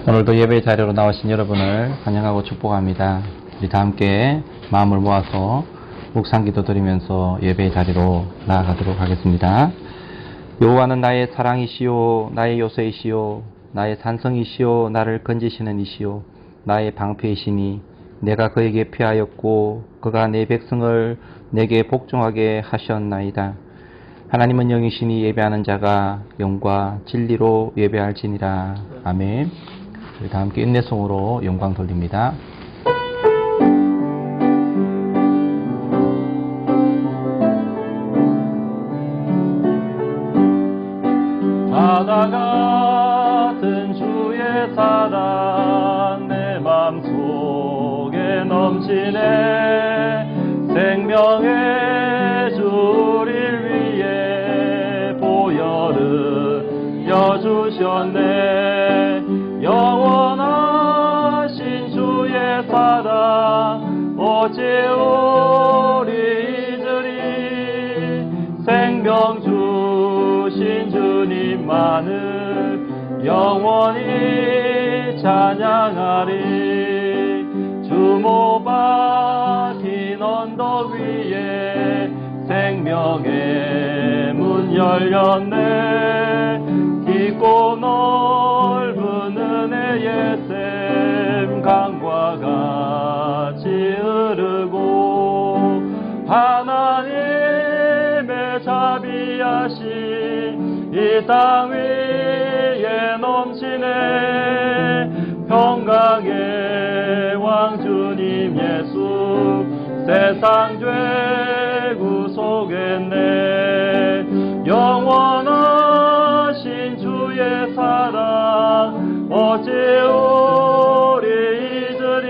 오늘도 예배 자리로 나오신 여러분을 환영하고 축복합니다. 우리 다 함께 마음을 모아서 묵상기도 드리면서 예배 자리로 나아가도록 하겠습니다. 여호와는 나의 사랑이시요 나의 요새이시요 나의 산성이시요 나를 건지시는 이시요 나의 방패이시니 내가 그에게 피하였고 그가 내 백성을 내게 복종하게 하셨나이다. 하나님은 영이시니 예배하는 자가 영과 진리로 예배할지니라. 아멘. 우리 다 함께 인내송으로 영광 돌립니다. 바다 같은 주의 사랑 내 맘속에 넘치네. 생명의 주를 위해 보혈을 여주셨네. 영원하신 주의 사랑 어찌 우리 잊으리. 생명 주신 주님만을 영원히 찬양하리. 주모 박힌 언덕 위에 생명의 문 열렸네. 깊고 넓은 은혜의 샘 강과 같이 흐르고 하나님의 자비하신 이 땅 위에 넘치네. 평강의 왕 주님 예수 세상 죄 구속했네. 영원하신 주의 사랑 어찌 우리 잊으리.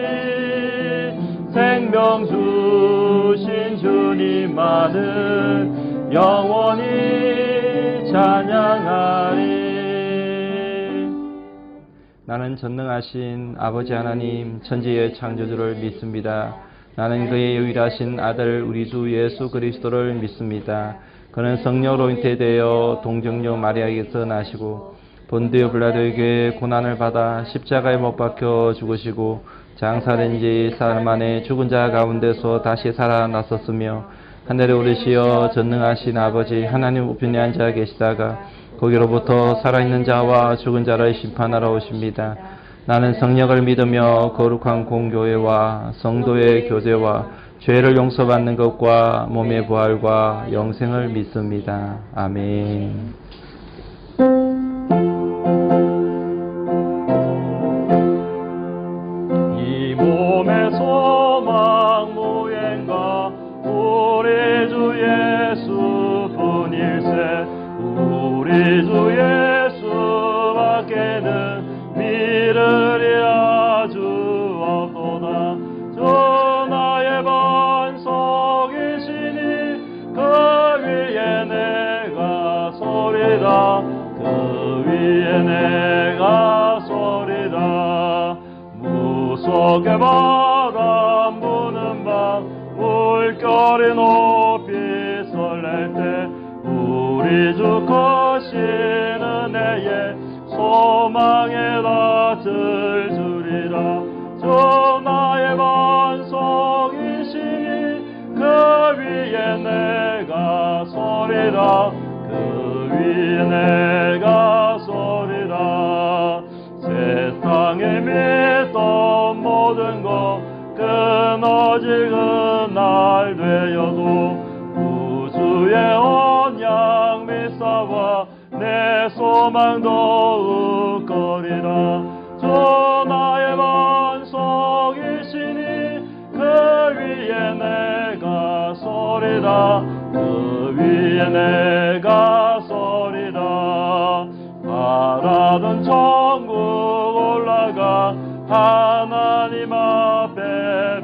생명 주신 주님만을 영원히 찬양하리. 나는 전능하신 아버지 하나님 천지의 창조주를 믿습니다. 나는 그의 유일하신 아들 우리 주 예수 그리스도를 믿습니다. 그는 성령으로 잉태되어 동정녀 마리아에게서 나시고 본디오 빌라도에게 고난을 받아 십자가에 못 박혀 죽으시고 장사된 지 사흘 만에 죽은 자 가운데서 다시 살아났었으며 하늘에 오르시어 전능하신 아버지 하나님 우편에 앉아 계시다가 거기로부터 살아있는 자와 죽은 자를 심판하러 오십니다. 나는 성령을 믿으며 거룩한 공교회와 성도의 교제와 죄를 용서받는 것과 몸의 부활과 영생을 믿습니다. 아멘. 이 몸의 소망 무행과 우리 주 예수뿐일세. 우리 주 예수밖에는 믿으리라 주 없도다. 주 나의 반석이시니 그 위에 내가 서리라. 그 위에 내가 서리라. 무섭게 바람 부는 밤 물결이 높이 설렐 때 우리 주 크신 은혜에 소망에 닿을 주리라. 주 나의 반석이시니 그 위에 내가 서리라. 그 위에 내가 서리라. 세상에 믿던 모든 것 끊어지는 날 되어도 구주의 언약 믿사와 내 소망 더욱 거리라. 주 나의 반석이시니 그 위에 내가 서리라. 그 위에 내가 서리라. 바라던 천국 올라가 하나님 앞에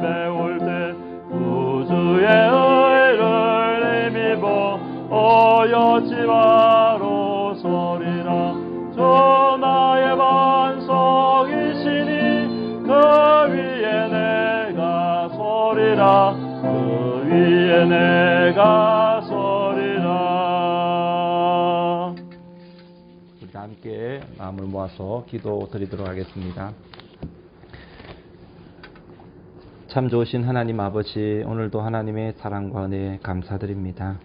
배울 때 구주의 의를 힘입어 어여지 바로 서리라. 주 나의 반석이시니 그 위에 내가 서리라. 그 위에 내가 서리라. 우리 다 함께 함께 마음을 모아서 기도 드리도록 하겠습니다. 참 좋으신 하나님 아버지, 오늘도 하나님의 사랑과 은혜 감사드립니다.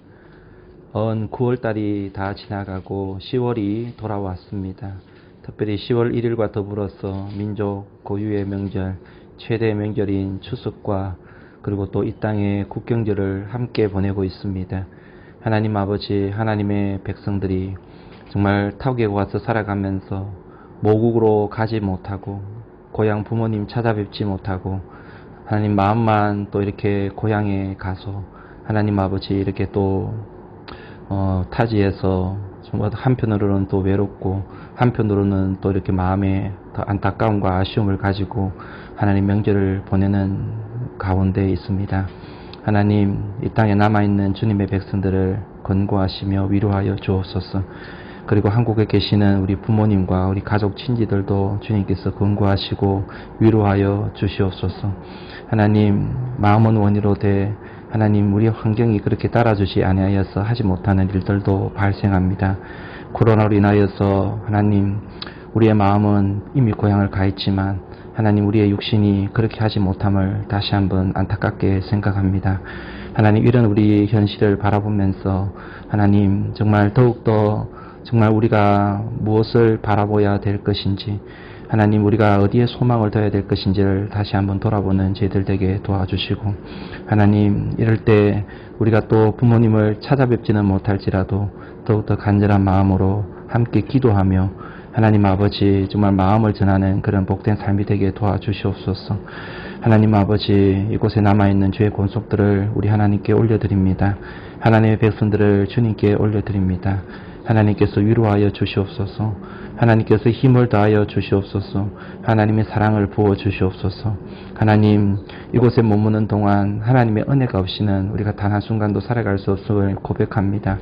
9월달이 다 지나가고 10월이 돌아왔습니다. 특별히 10월 1일과 더불어서 민족 고유의 명절, 최대 명절인 추석과 그리고 또 이 땅의 국경절을 함께 보내고 있습니다. 하나님 아버지, 하나님의 백성들이 정말 타국에 와서 살아가면서 모국으로 가지 못하고 고향 부모님 찾아뵙지 못하고 하나님 마음만 또 이렇게 고향에 가서 하나님 아버지 이렇게 또 타지에서 정말 한편으로는 또 외롭고 한편으로는 또 이렇게 마음에 더 안타까움과 아쉬움을 가지고 하나님 명절을 보내는 가운데 있습니다. 하나님, 이 땅에 남아있는 주님의 백성들을 권고하시며 위로하여 주옵소서. 그리고 한국에 계시는 우리 부모님과 우리 가족 친지들도 주님께서 권고하시고 위로하여 주시옵소서. 하나님, 마음은 원이로되 하나님, 우리 환경이 그렇게 따라주지 아니하여서 하지 못하는 일들도 발생합니다. 코로나로 인하여서 하나님, 우리의 마음은 이미 고향을 가 있지만 하나님, 우리의 육신이 그렇게 하지 못함을 다시 한번 안타깝게 생각합니다. 하나님, 이런 우리 현실을 바라보면서 하나님, 정말 더욱더 정말 우리가 무엇을 바라보아야 될 것인지, 하나님, 우리가 어디에 소망을 둬야 될 것인지를 다시 한번 돌아보는 저희들 되게 도와주시고, 하나님, 이럴 때 우리가 또 부모님을 찾아뵙지는 못할지라도 더욱더 간절한 마음으로 함께 기도하며 하나님 아버지 정말 마음을 전하는 그런 복된 삶이 되게 도와주시옵소서. 하나님 아버지, 이곳에 남아있는 죄의 권속들을 우리 하나님께 올려드립니다. 하나님의 백성들을 주님께 올려드립니다. 하나님께서 위로하여 주시옵소서. 하나님께서 힘을 다하여 주시옵소서. 하나님의 사랑을 부어 주시옵소서. 하나님, 이곳에 머무는 동안 하나님의 은혜가 없이는 우리가 단 한순간도 살아갈 수 없음을 고백합니다.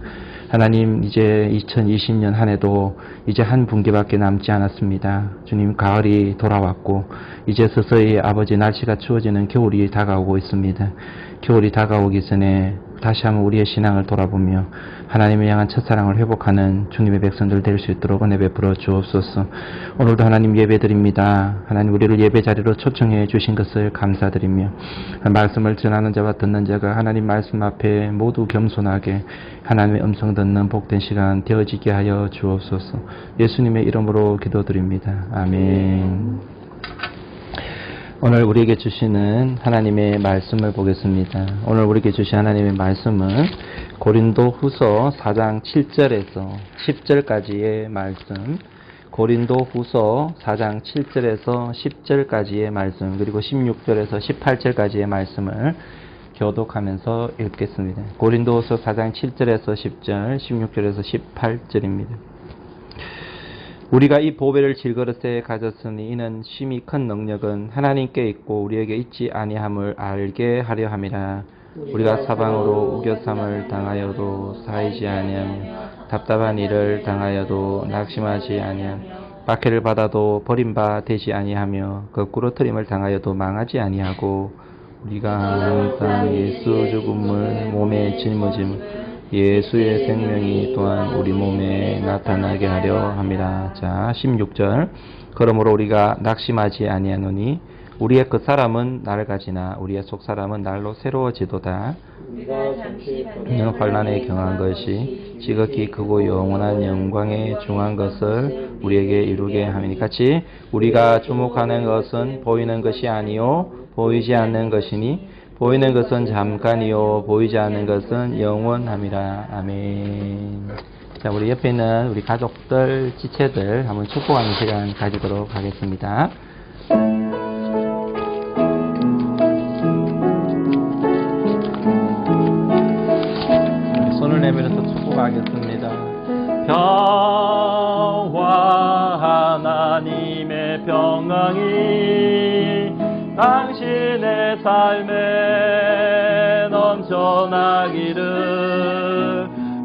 하나님, 이제 2020년 한 해도 이제 한 분기밖에 남지 않았습니다. 주님, 가을이 돌아왔고 이제 서서히 아버지 날씨가 추워지는 겨울이 다가오고 있습니다. 겨울이 다가오기 전에 다시 한번 우리의 신앙을 돌아보며 하나님을 향한 첫사랑을 회복하는 주님의 백성들 될 수 있도록 은혜 베풀어 주옵소서. 오늘도 하나님 예배드립니다. 하나님, 우리를 예배 자리로 초청해 주신 것을 감사드리며 말씀을 전하는 자와 듣는 자가 하나님 말씀 앞에 모두 겸손하게 하나님의 음성 듣는 복된 시간 되어지게 하여 주옵소서. 예수님의 이름으로 기도드립니다. 아멘. 오늘 우리에게 주시는 하나님의 말씀을 보겠습니다. 오늘 우리에게 주신 하나님의 말씀은 고린도 후서 4장 7절에서 10절까지의 말씀, 고린도 후서 4장 7절에서 10절까지의 말씀, 그리고 16절에서 18절까지의 말씀을 교독하면서 읽겠습니다. 고린도 후서 4장 7절에서 10절, 16절에서 18절입니다. 우리가 이 보배를 질그릇에 가졌으니 이는 심히 큰 능력은 하나님께 있고 우리에게 있지 아니함을 알게 하려 함이라. 우리가 사방으로 우겨삼을 당하여도 사이지 아니하며 답답한 일을 당하여도 낙심하지 아니하며 박해를 받아도 버림바 되지 아니하며 거꾸로 트림을 당하여도 망하지 아니하고 우리가 항상 예수 죽음을 몸에 짊어짐 예수의 생명이 또한 우리 몸에 나타나게 하려 함이라. 자, 16절. 그러므로 우리가 낙심하지 아니하노니 우리의 그 사람은 낡아지나 우리의 속 사람은 날로 새로워지도다. 우리가 환난에 경한 것이 지극히 크고 영원한 영광에 중한 것을 우리에게 이루게 하미니. 같이 우리가 주목하는 것은 보이는 것이 아니요 보이지 않는 것이니 보이는 것은 잠깐이요 보이지 않는 것은 영원함이라. 아멘. 자, 우리 옆에 있는 우리 가족들, 지체들 한번 축복하는 시간 가지도록 하겠습니다. 손을 내밀어서 축복하겠습니다. 평화 하나님의 평강이 당신의 삶에 넘쳐나기를.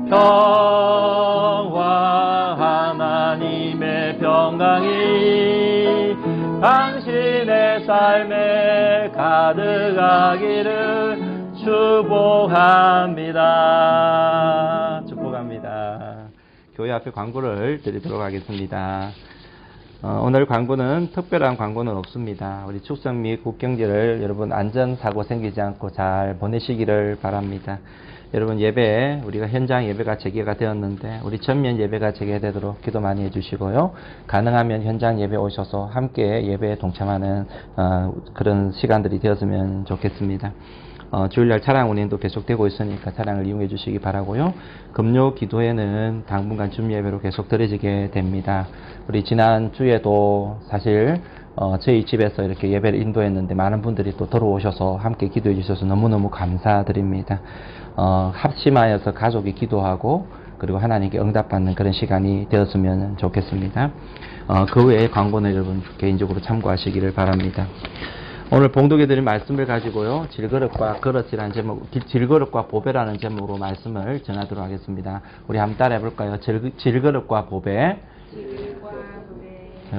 평화 하나님의 평강이 당신의 삶에 가득하기를 축복합니다. 축복합니다. 교회 앞에 광고를 드리도록 하겠습니다. 오늘 광고는 특별한 광고는 없습니다. 우리 축성 및 국경제를 여러분 안전사고 생기지 않고 잘 보내시기를 바랍니다. 여러분 예배, 우리가 현장 예배가 재개가 되었는데 우리 전면 예배가 재개되도록 기도 많이 해주시고요. 가능하면 현장 예배 오셔서 함께 예배에 동참하는 그런 시간들이 되었으면 좋겠습니다. 주일날 차량 운행도 계속되고 있으니까 차량을 이용해 주시기 바라고요. 금요 기도회는 당분간 줌 예배로 계속 드려지게 됩니다. 우리 지난 주에도 사실 저희 집에서 이렇게 예배를 인도했는데 많은 분들이 또 들어오셔서 함께 기도해 주셔서 너무너무 감사드립니다. 합심하여서 가족이 기도하고 그리고 하나님께 응답받는 그런 시간이 되었으면 좋겠습니다. 그 외에 광고는 여러분 개인적으로 참고하시기를 바랍니다. 오늘 봉독해 드린 말씀을 가지고요. 질그릇과 그릇이라는 제목, 질그릇과 보배라는 제목으로 말씀을 전하도록 하겠습니다. 우리 한번 따라해 볼까요? 질그릇과 보배.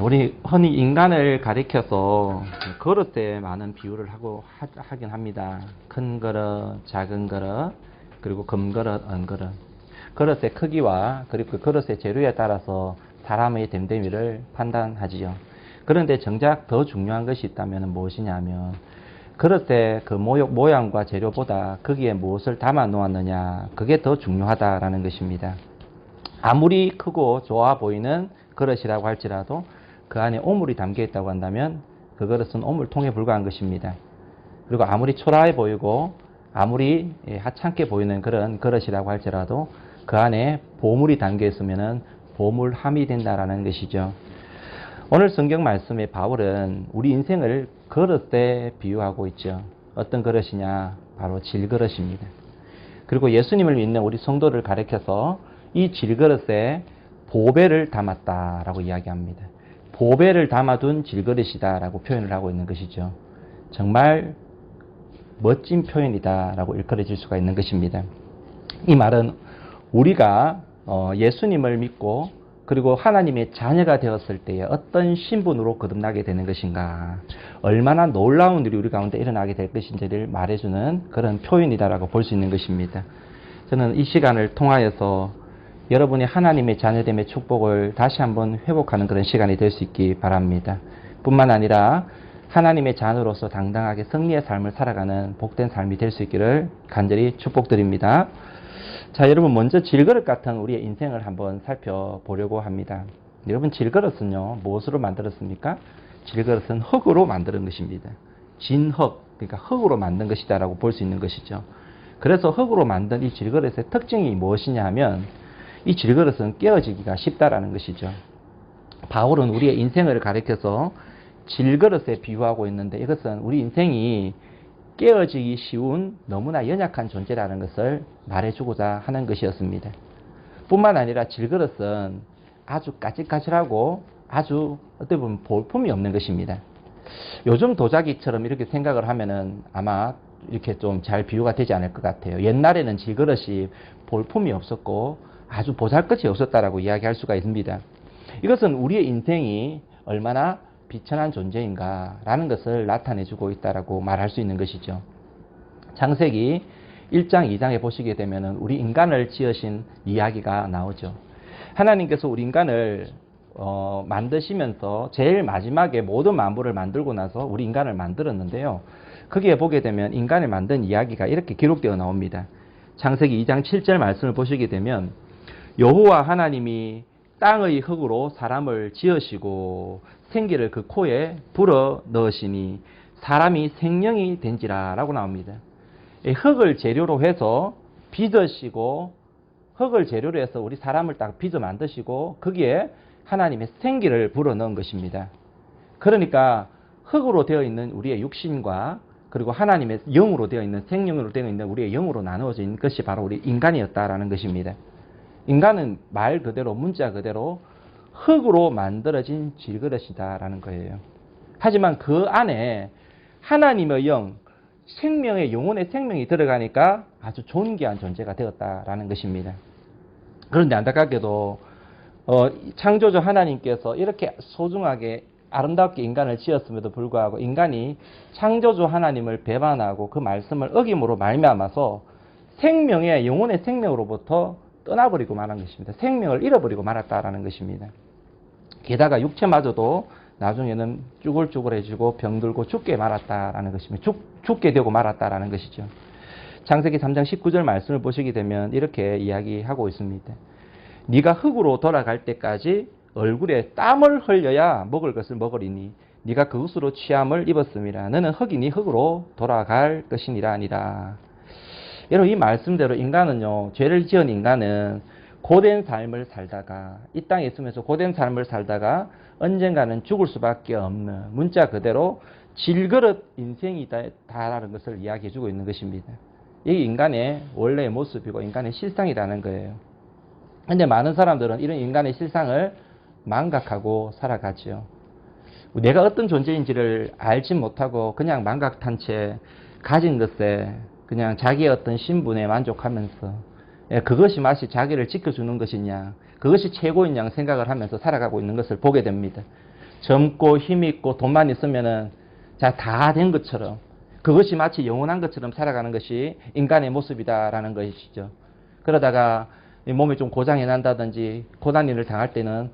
우리 흔히 인간을 가리켜서 그릇에 많은 비유를 하긴 합니다. 큰 그릇, 작은 그릇, 그리고 금그릇, 은그릇. 그릇의 크기와 그리고 그 그릇의 재료에 따라서 사람의 됨됨이를 판단하지요. 그런데 정작 더 중요한 것이 있다면 무엇이냐면 그릇의 그 모양과 재료보다 거기에 무엇을 담아 놓았느냐, 그게 더 중요하다라는 것입니다. 아무리 크고 좋아 보이는 그릇이라고 할지라도 그 안에 오물이 담겨 있다고 한다면 그 그릇은 오물통에 불과한 것입니다. 그리고 아무리 초라해 보이고 아무리 하찮게 보이는 그런 그릇이라고 할지라도 그 안에 보물이 담겨 있으면 보물함이 된다라는 것이죠. 오늘 성경 말씀에 바울은 우리 인생을 그릇에 비유하고 있죠. 어떤 그릇이냐? 바로 질그릇입니다. 그리고 예수님을 믿는 우리 성도를 가리켜서 이 질그릇에 보배를 담았다라고 이야기합니다. 보배를 담아둔 질그릇이다라고 표현을 하고 있는 것이죠. 정말 멋진 표현이다라고 일컬어질 수가 있는 것입니다. 이 말은 우리가 예수님을 믿고 그리고 하나님의 자녀가 되었을 때에 어떤 신분으로 거듭나게 되는 것인가, 얼마나 놀라운 일이 우리 가운데 일어나게 될 것인지를 말해주는 그런 표현이다라고 볼 수 있는 것입니다. 저는 이 시간을 통하여서 여러분이 하나님의 자녀됨의 축복을 다시 한번 회복하는 그런 시간이 될 수 있기 바랍니다. 뿐만 아니라 하나님의 자녀로서 당당하게 승리의 삶을 살아가는 복된 삶이 될 수 있기를 간절히 축복드립니다. 자, 여러분 먼저 질그릇 같은 우리의 인생을 한번 살펴보려고 합니다. 여러분 질그릇은요, 무엇으로 만들었습니까? 질그릇은 흙으로 만드는 것입니다. 진흙, 그러니까 흙으로 만든 것이다 라고 볼 수 있는 것이죠. 그래서 흙으로 만든 이 질그릇의 특징이 무엇이냐 하면 이 질그릇은 깨어지기가 쉽다라는 것이죠. 바울은 우리의 인생을 가리켜서 질그릇에 비유하고 있는데 이것은 우리 인생이 깨어지기 쉬운 너무나 연약한 존재라는 것을 말해주고자 하는 것이었습니다. 뿐만 아니라 질그릇은 아주 까칠까칠하고 아주 어떻게 보면 볼품이 없는 것입니다. 요즘 도자기처럼 이렇게 생각을 하면은 아마 이렇게 좀 잘 비유가 되지 않을 것 같아요. 옛날에는 질그릇이 볼품이 없었고 아주 보잘것이 없었다라고 이야기할 수가 있습니다. 이것은 우리의 인생이 얼마나 비천한 존재인가라는 것을 나타내주고 있다라고 말할 수 있는 것이죠. 창세기 1장, 2장에 보시게 되면 우리 인간을 지으신 이야기가 나오죠. 하나님께서 우리 인간을 만드시면서 제일 마지막에 모든 만물을 만들고 나서 우리 인간을 만들었는데요. 거기에 보게 되면 인간을 만든 이야기가 이렇게 기록되어 나옵니다. 창세기 2장 7절 말씀을 보시게 되면 여호와 하나님이 땅의 흙으로 사람을 지으시고 생기를 그 코에 불어 넣으시니 사람이 생명이 된지라 라고 나옵니다. 흙을 재료로 해서 빚으시고 흙을 재료로 해서 우리 사람을 딱 빚어 만드시고 거기에 하나님의 생기를 불어 넣은 것입니다. 그러니까 흙으로 되어 있는 우리의 육신과 그리고 하나님의 영으로 되어 있는 생명으로 되어 있는 우리의 영으로 나누어져 있는 것이 바로 우리 인간이었다라는 것입니다. 인간은 말 그대로 문자 그대로 흙으로 만들어진 질그릇이다라는 거예요. 하지만 그 안에 하나님의 영, 생명의 영혼의 생명이 들어가니까 아주 존귀한 존재가 되었다라는 것입니다. 그런데 안타깝게도 창조주 하나님께서 이렇게 소중하게 아름답게 인간을 지었음에도 불구하고 인간이 창조주 하나님을 배반하고 그 말씀을 어김으로 말미암아서 생명의 영혼의 생명으로부터 떠나버리고 말한 것입니다. 생명을 잃어버리고 말았다라는 것입니다. 게다가 육체마저도 나중에는 쭈글쭈글해지고 병들고 죽게 말았다라는 것입니다. 죽게 되고 말았다라는 것이죠. 창세기 3장 19절 말씀을 보시게 되면 이렇게 이야기하고 있습니다. 네가 흙으로 돌아갈 때까지 얼굴에 땀을 흘려야 먹을 것을 먹으리니 네가 그것으로 취함을 입었음이라. 너는 흙이니 흙으로 돌아갈 것이니라 아니라. 여러분, 이 말씀대로 인간은요, 죄를 지은 인간은 고된 삶을 살다가, 이 땅에 있으면서 고된 삶을 살다가 언젠가는 죽을 수밖에 없는, 문자 그대로 질그릇 인생이다라는 것을 이야기해주고 있는 것입니다. 이게 인간의 원래의 모습이고 인간의 실상이라는 거예요. 근데 많은 사람들은 이런 인간의 실상을 망각하고 살아가지요. 내가 어떤 존재인지를 알지 못하고 그냥 망각한 채 가진 것에 그냥 자기의 어떤 신분에 만족하면서 그것이 마치 자기를 지켜주는 것이냐, 그것이 최고인 양 생각을 하면서 살아가고 있는 것을 보게 됩니다. 젊고 힘있고 돈만 있으면은 다 된 것처럼, 그것이 마치 영원한 것처럼 살아가는 것이 인간의 모습이다라는 것이죠. 그러다가 몸이 좀 고장이 난다든지 고난일을 당할 때는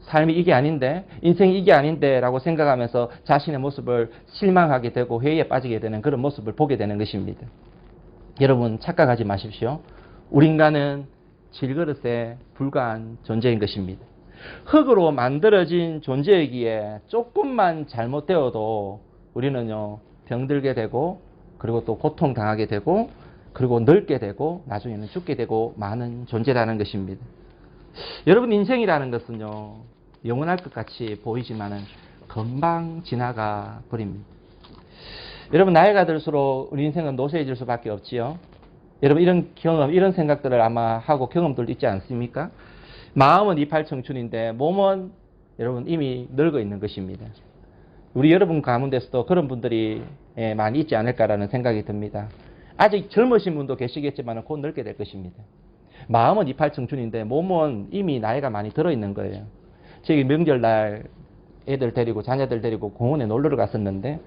삶이 이게 아닌데, 인생이 이게 아닌데 라고 생각하면서 자신의 모습을 실망하게 되고 회의에 빠지게 되는 그런 모습을 보게 되는 것입니다. 여러분, 착각하지 마십시오. 우리 인간은 질그릇에 불과한 존재인 것입니다. 흙으로 만들어진 존재이기에 조금만 잘못되어도 우리는요, 병들게 되고, 그리고 또 고통당하게 되고, 그리고 늙게 되고, 나중에는 죽게 되고 많은 존재라는 것입니다. 여러분, 인생이라는 것은요, 영원할 것 같이 보이지만은 금방 지나가 버립니다. 여러분, 나이가 들수록 우리 인생은 노쇠해질 수밖에 없지요. 여러분, 이런 경험, 이런 생각들을 아마 하고 경험들도 있지 않습니까? 마음은 이팔 청춘인데 몸은 여러분 이미 늙어 있는 것입니다. 우리 여러분 가운데서도 그런 분들이 많이 있지 않을까라는 생각이 듭니다. 아직 젊으신 분도 계시겠지만 곧 늙게 될 것입니다. 마음은 이팔 청춘인데 몸은 이미 나이가 많이 들어있는 거예요. 저기 명절날 애들 데리고 자녀들 데리고 공원에 놀러 갔었는데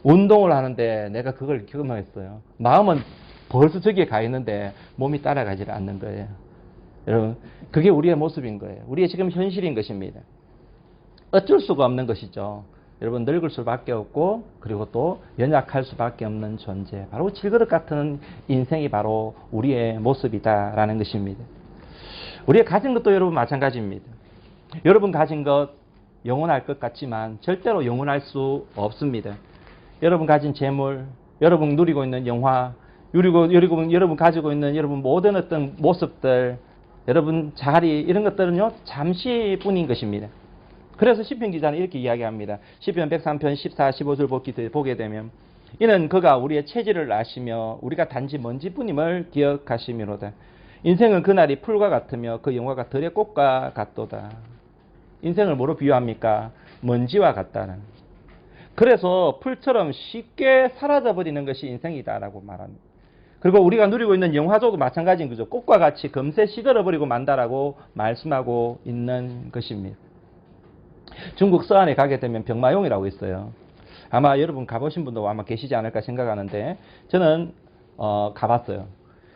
운동을 하는데 내가 그걸 경험했어요. 마음은 벌써 저기에 가 있는데 몸이 따라가지 않는 거예요. 여러분, 그게 우리의 모습인 거예요. 우리의 지금 현실인 것입니다. 어쩔 수가 없는 것이죠. 여러분, 늙을 수밖에 없고, 그리고 또 연약할 수밖에 없는 존재, 바로 질그릇 같은 인생이 바로 우리의 모습이다라는 것입니다. 우리의 가진 것도 여러분 마찬가지입니다. 여러분 가진 것 영원할 것 같지만 절대로 영원할 수 없습니다. 여러분 가진 재물, 여러분 누리고 있는 영화, 여러분 가지고 있는 여러분 모든 어떤 모습들, 여러분 자리, 이런 것들은요 잠시뿐인 것입니다. 그래서 시편 기자는 이렇게 이야기합니다. 시편 103편 14, 15절 보게 되면 이는 그가 우리의 체질을 아시며 우리가 단지 먼지뿐임을 기억하시미로다. 인생은 그날이 풀과 같으며 그 영화가 들의 꽃과 같도다. 인생을 뭐로 비유합니까? 먼지와 같다는. 그래서 풀처럼 쉽게 사라져버리는 것이 인생이다라고 말합니다. 그리고 우리가 누리고 있는 영화조도 마찬가지인 거죠. 꽃과 같이 금세 시들어버리고 만다라고 말씀하고 있는 것입니다. 중국 서안에 가게 되면 병마용이라고 있어요. 아마 여러분 가보신 분도 아마 계시지 않을까 생각하는데 저는 가봤어요.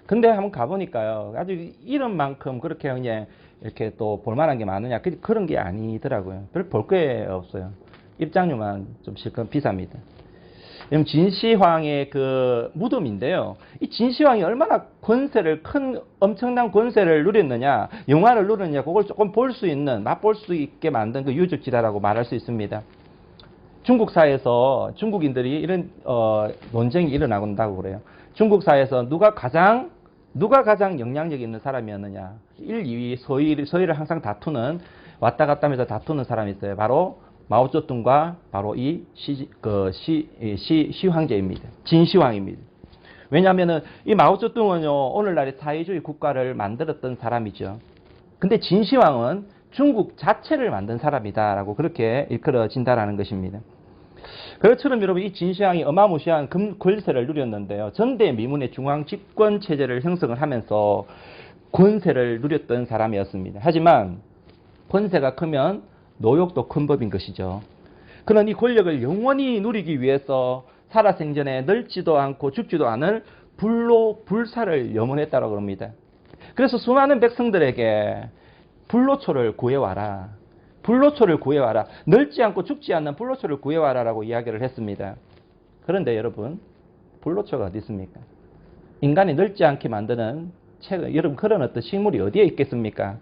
근데 한번 가보니까요, 아주 이름만큼 그렇게 그냥 이렇게 또 볼만한 게 많으냐, 그런 게 아니더라고요. 별 볼 게 없어요. 입장료만 좀 실컷 비쌉니다. 진시황의 그 무덤인데요. 이 진시황이 얼마나 엄청난 권세를 누렸느냐, 영화를 누렸느냐, 그걸 조금 볼 수 있는, 맛볼 수 있게 만든 그 유적지다라고 말할 수 있습니다. 중국 사회에서 중국인들이 이런 논쟁이 일어나고 그래요. 중국 사회에서 누가 가장 영향력 있는 사람이었느냐, 1, 2위, 서위를 항상 다투는, 왔다 갔다 하면서 다투는 사람이 있어요. 바로 마오쩌둥과 바로 이 시황제입니다. 진시황입니다. 왜냐하면 이 마오쩌둥은요, 오늘날의 사회주의 국가를 만들었던 사람이죠. 근데 진시황은 중국 자체를 만든 사람이다라고 그렇게 일컬어진다라는 것입니다. 그것처럼 여러분, 이 진시황이 어마무시한 권세를 누렸는데요, 전대미문의 중앙 집권 체제를 형성을 하면서 권세를 누렸던 사람이었습니다. 하지만 권세가 크면 노역도 큰 법인 것이죠. 그런 이 권력을 영원히 누리기 위해서 살아생전에 늙지도 않고 죽지도 않을 불로 불사를 염원했다고 합니다. 그래서 수많은 백성들에게 불로초를 구해와라. 불로초를 구해와라. 늙지 않고 죽지 않는 불로초를 구해와라라고 이야기를 했습니다. 그런데 여러분, 불로초가 어디 있습니까? 인간이 늙지 않게 만드는 여러분 그런 어떤 식물이 어디에 있겠습니까?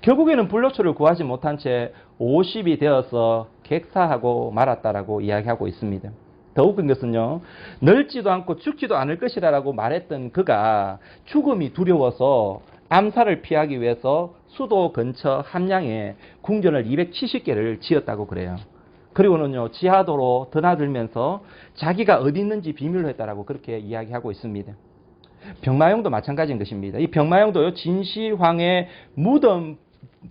결국에는 불로초를 구하지 못한 채 50이 되어서 객사하고 말았다라고 이야기하고 있습니다. 더 웃긴 것은요, 늙지도 않고 죽지도 않을 것이라고 말했던 그가 죽음이 두려워서 암살을 피하기 위해서 수도 근처 함량에 궁전을 270개를 지었다고 그래요. 그리고는요, 지하도로 드나들면서 자기가 어디 있는지 비밀로 했다라고 그렇게 이야기하고 있습니다. 병마용도 마찬가지인 것입니다. 이 병마용도요, 진시황의 무덤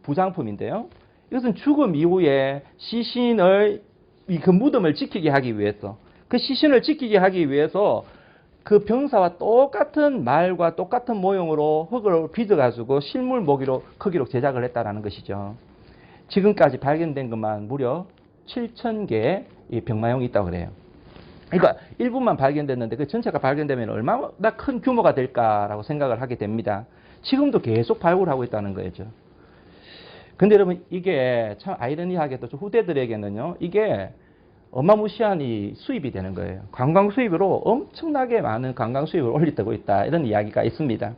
부장품인데요. 이것은 죽음 이후에 시신을, 그 무덤을 지키게 하기 위해서, 그 시신을 지키게 하기 위해서 그 병사와 똑같은 말과 똑같은 모형으로 흙을 빚어가지고 실물 모기로 크기로 제작을 했다라는 것이죠. 지금까지 발견된 것만 무려 7,000개의 이 병마용이 있다고 그래요. 그러니까 일부만 발견됐는데 그 전체가 발견되면 얼마나 큰 규모가 될까라고 생각을 하게 됩니다. 지금도 계속 발굴하고 있다는 거죠. 근데 여러분, 이게 참 아이러니하게도 후대들에게는요, 이게 어마무시한 이 수입이 되는 거예요. 관광 수입으로 엄청나게 많은 관광 수입을 올리고 있다, 이런 이야기가 있습니다.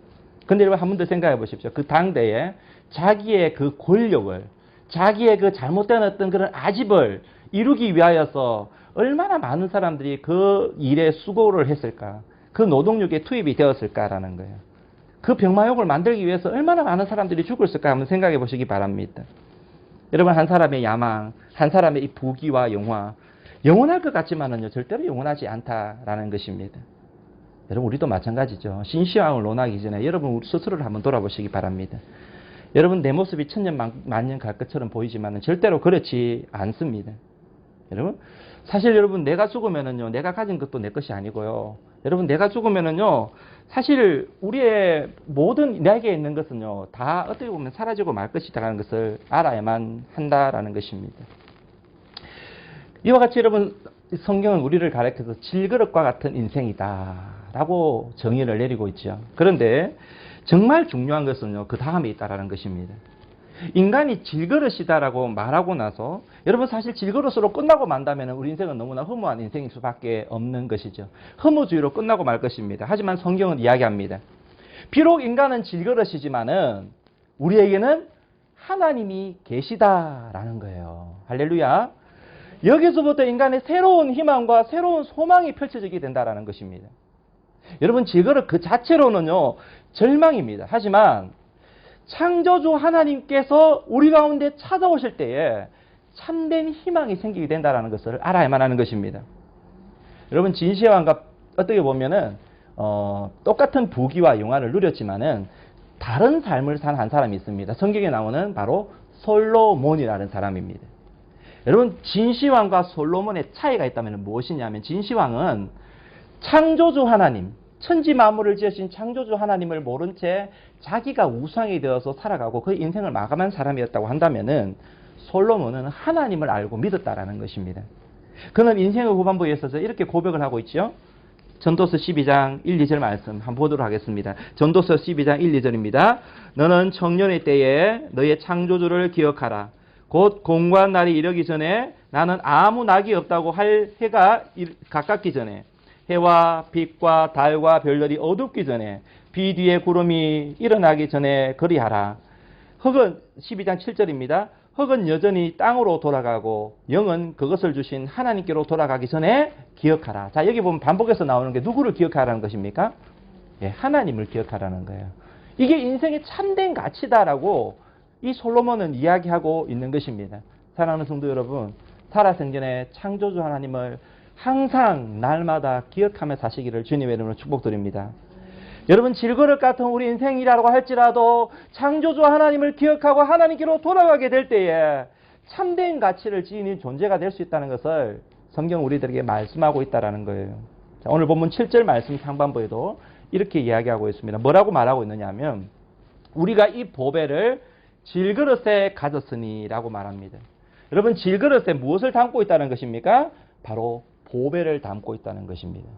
근데 여러분, 한 번 더 생각해 보십시오. 그 당대에 자기의 그 권력을, 자기의 그 잘못된 어떤 그런 아집을 이루기 위하여서 얼마나 많은 사람들이 그 일에 수고를 했을까, 그 노동력에 투입이 되었을까라는 거예요. 그 병마용을 만들기 위해서 얼마나 많은 사람들이 죽었을까 한번 생각해 보시기 바랍니다. 여러분, 한 사람의 야망, 한 사람의 이 부귀와 영화, 영원할 것 같지만은요, 절대로 영원하지 않다라는 것입니다. 여러분, 우리도 마찬가지죠. 신시황을 논하기 전에 여러분 우리 스스로를 한번 돌아보시기 바랍니다. 여러분, 내 모습이 천년 만년 갈 것처럼 보이지만은 절대로 그렇지 않습니다. 여러분, 사실 여러분, 내가 죽으면은요, 내가 가진 것도 내 것이 아니고요. 여러분, 내가 죽으면은요, 사실 우리의 모든 내게 있는 것은요, 다 어떻게 보면 사라지고 말 것이다라는 것을 알아야만 한다라는 것입니다. 이와 같이 여러분, 성경은 우리를 가르쳐서 질그릇과 같은 인생이다라고 정의를 내리고 있죠. 그런데 정말 중요한 것은요, 그 다음에 있다라는 것입니다. 인간이 질그릇이다라고 말하고 나서 여러분, 사실 질그릇으로 끝나고 만다면 우리 인생은 너무나 허무한 인생일 수밖에 없는 것이죠. 허무주의로 끝나고 말 것입니다. 하지만 성경은 이야기합니다. 비록 인간은 질그릇이지만은 우리에게는 하나님이 계시다라는 거예요. 할렐루야. 여기서부터 인간의 새로운 희망과 새로운 소망이 펼쳐지게 된다라는 것입니다. 여러분, 질그릇 그 자체로는요, 절망입니다. 하지만 창조주 하나님께서 우리 가운데 찾아오실 때에 참된 희망이 생기게 된다는 것을 알아야만 하는 것입니다. 여러분, 진시황과 어떻게 보면은 똑같은 부귀와 영화를 누렸지만은 다른 삶을 산 한 사람이 있습니다. 성경에 나오는 바로 솔로몬이라는 사람입니다. 여러분, 진시황과 솔로몬의 차이가 있다면 무엇이냐면, 진시황은 창조주 하나님, 천지 만물을 지으신 창조주 하나님을 모른 채 자기가 우상이 되어서 살아가고 그 인생을 마감한 사람이었다고 한다면은, 솔로몬은 하나님을 알고 믿었다라는 것입니다. 그는 인생의 후반부에 있어서 이렇게 고백을 하고 있죠. 전도서 12장 1, 2절 말씀 한번 보도록 하겠습니다. 전도서 12장 1, 2절입니다. 너는 청년의 때에 너의 창조주를 기억하라. 곧 공고한 날이 이르기 전에 나는 아무 낙이 없다고 할 해가 가깝기 전에, 해와 빛과 달과 별들이 어둡기 전에, 비 뒤에 구름이 일어나기 전에 그리하라. 흙은 12장 7절입니다. 흙은 여전히 땅으로 돌아가고 영은 그것을 주신 하나님께로 돌아가기 전에 기억하라. 자, 여기 보면 반복해서 나오는 게 누구를 기억하라는 것입니까? 예, 하나님을 기억하라는 거예요. 이게 인생의 참된 가치다라고 이 솔로몬은 이야기하고 있는 것입니다. 사랑하는 성도 여러분, 살아생전에 창조주 하나님을 항상 날마다 기억하며 사시기를 주님의 이름으로 축복드립니다. 여러분, 질그릇 같은 우리 인생이라고 할지라도 창조주 하나님을 기억하고 하나님께로 돌아가게 될 때에 참된 가치를 지닌 존재가 될 수 있다는 것을 성경 우리들에게 말씀하고 있다는 거예요. 자, 오늘 본문 7절 말씀 상반부에도 이렇게 이야기하고 있습니다. 뭐라고 말하고 있느냐 하면, 우리가 이 보배를 질그릇에 가졌으니 라고 말합니다. 여러분, 질그릇에 무엇을 담고 있다는 것입니까? 바로 보배를 담고 있다는 것입니다.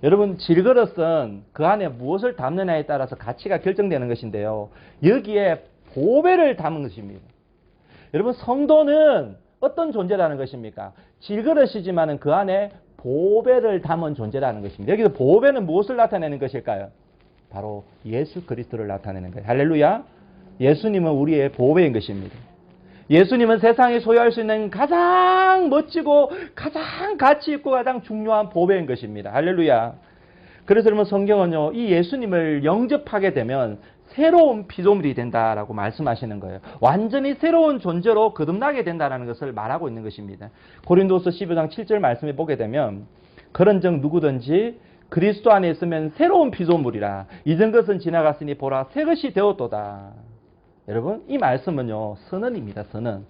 여러분, 질그릇은 그 안에 무엇을 담느냐에 따라서 가치가 결정되는 것인데요. 여기에 보배를 담은 것입니다. 여러분, 성도는 어떤 존재라는 것입니까? 질그릇이지만 그 안에 보배를 담은 존재라는 것입니다. 여기서 보배는 무엇을 나타내는 것일까요? 바로 예수 그리스도를 나타내는 거예요. 할렐루야. 예수님은 우리의 보배인 것입니다. 예수님은 세상에 소유할 수 있는 가장 멋지고 가장 가치 있고 가장 중요한 보배인 것입니다. 할렐루야. 그래서 여러분, 성경은요, 이 예수님을 영접하게 되면 새로운 피조물이 된다라고 말씀하시는 거예요. 완전히 새로운 존재로 거듭나게 된다는 것을 말하고 있는 것입니다. 고린도서 15장 7절 말씀에 보게 되면 그런즉 누구든지 그리스도 안에 있으면 새로운 피조물이라 이전 것은 지나갔으니 보라 새 것이 되었도다. 여러분, 이 말씀은요, 선언입니다. 선언.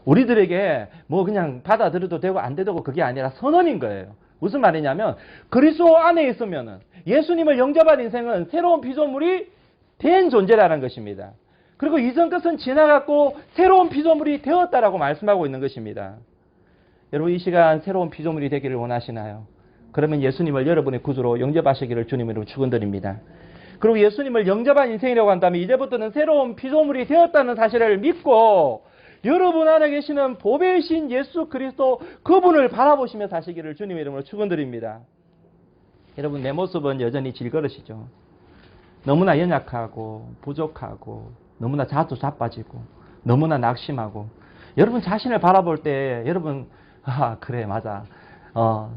우리들에게 뭐 그냥 받아들여도 되고 안 되고 그게 아니라 선언인 거예요. 무슨 말이냐면 그리스도 안에 있으면은 예수님을 영접한 인생은 새로운 피조물이 된 존재라는 것입니다. 그리고 이전 것은 지나갔고 새로운 피조물이 되었다라고 말씀하고 있는 것입니다. 여러분, 이 시간 새로운 피조물이 되기를 원하시나요? 그러면 예수님을 여러분의 구주로 영접하시기를 주님으로 축원드립니다. 그리고 예수님을 영접한 인생이라고 한다면 이제부터는 새로운 피조물이 되었다는 사실을 믿고 여러분 안에 계시는 보배이신 예수 그리스도 그분을 바라보시며 사시기를 주님의 이름으로 축원드립니다. 여러분, 내 모습은 여전히 질그릇이죠. 너무나 연약하고 부족하고 너무나 자주 자빠지고 너무나 낙심하고 여러분 자신을 바라볼 때 여러분 그래 맞아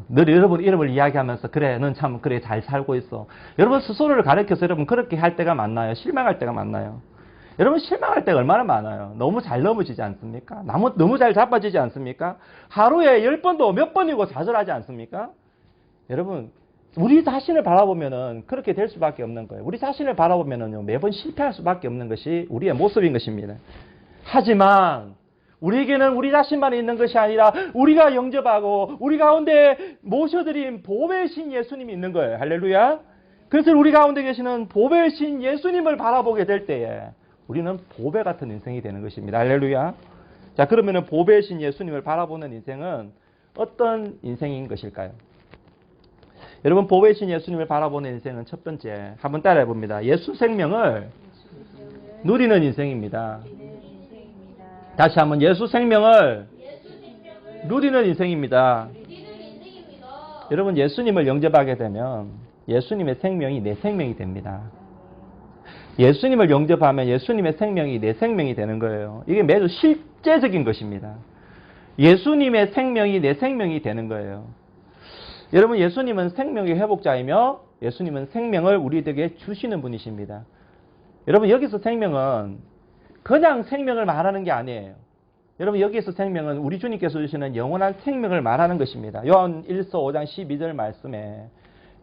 늘 여러분 이름을 이야기하면서 그래 넌 참 그래 잘 살고 있어. 여러분 스스로를 가리켜서 여러분 그렇게 할 때가 많나요? 실망할 때가 많나요? 여러분 실망할 때가 얼마나 많아요? 너무 잘 넘어지지 않습니까? 너무 잘 자빠지지 않습니까? 하루에 10번도 몇 번이고 좌절하지 않습니까? 여러분 우리 자신을 바라보면은 그렇게 될 수밖에 없는 거예요. 우리 자신을 바라보면은요, 매번 실패할 수밖에 없는 것이 우리의 모습인 것입니다. 하지만, 우리에게는 우리 자신만 있는 것이 아니라, 우리가 영접하고, 우리 가운데 모셔드린 보배신 예수님이 있는 거예요. 할렐루야. 그래서 우리 가운데 계시는 보배신 예수님을 바라보게 될 때에, 우리는 보배 같은 인생이 되는 것입니다. 할렐루야. 자, 그러면은 보배신 예수님을 바라보는 인생은 어떤 인생인 것일까요? 여러분, 보배신 예수님을 바라보는 인생은 첫 번째, 한번 따라해 봅니다. 예수 생명을 누리는 인생입니다. 다시 한번 예수 생명을 누리는 인생입니다. 여러분, 예수님을 영접하게 되면 예수님의 생명이 내 생명이 됩니다. 예수님을 영접하면 예수님의 생명이 내 생명이 되는 거예요. 이게 매우 실제적인 것입니다. 예수님의 생명이 내 생명이 되는 거예요. 여러분, 예수님은 생명의 회복자이며 예수님은 생명을 우리에게 주시는 분이십니다. 여러분, 여기서 생명은 그냥 생명을 말하는 게 아니에요. 여러분, 여기서 생명은 우리 주님께서 주시는 영원한 생명을 말하는 것입니다. 요한 1서 5장 12절 말씀에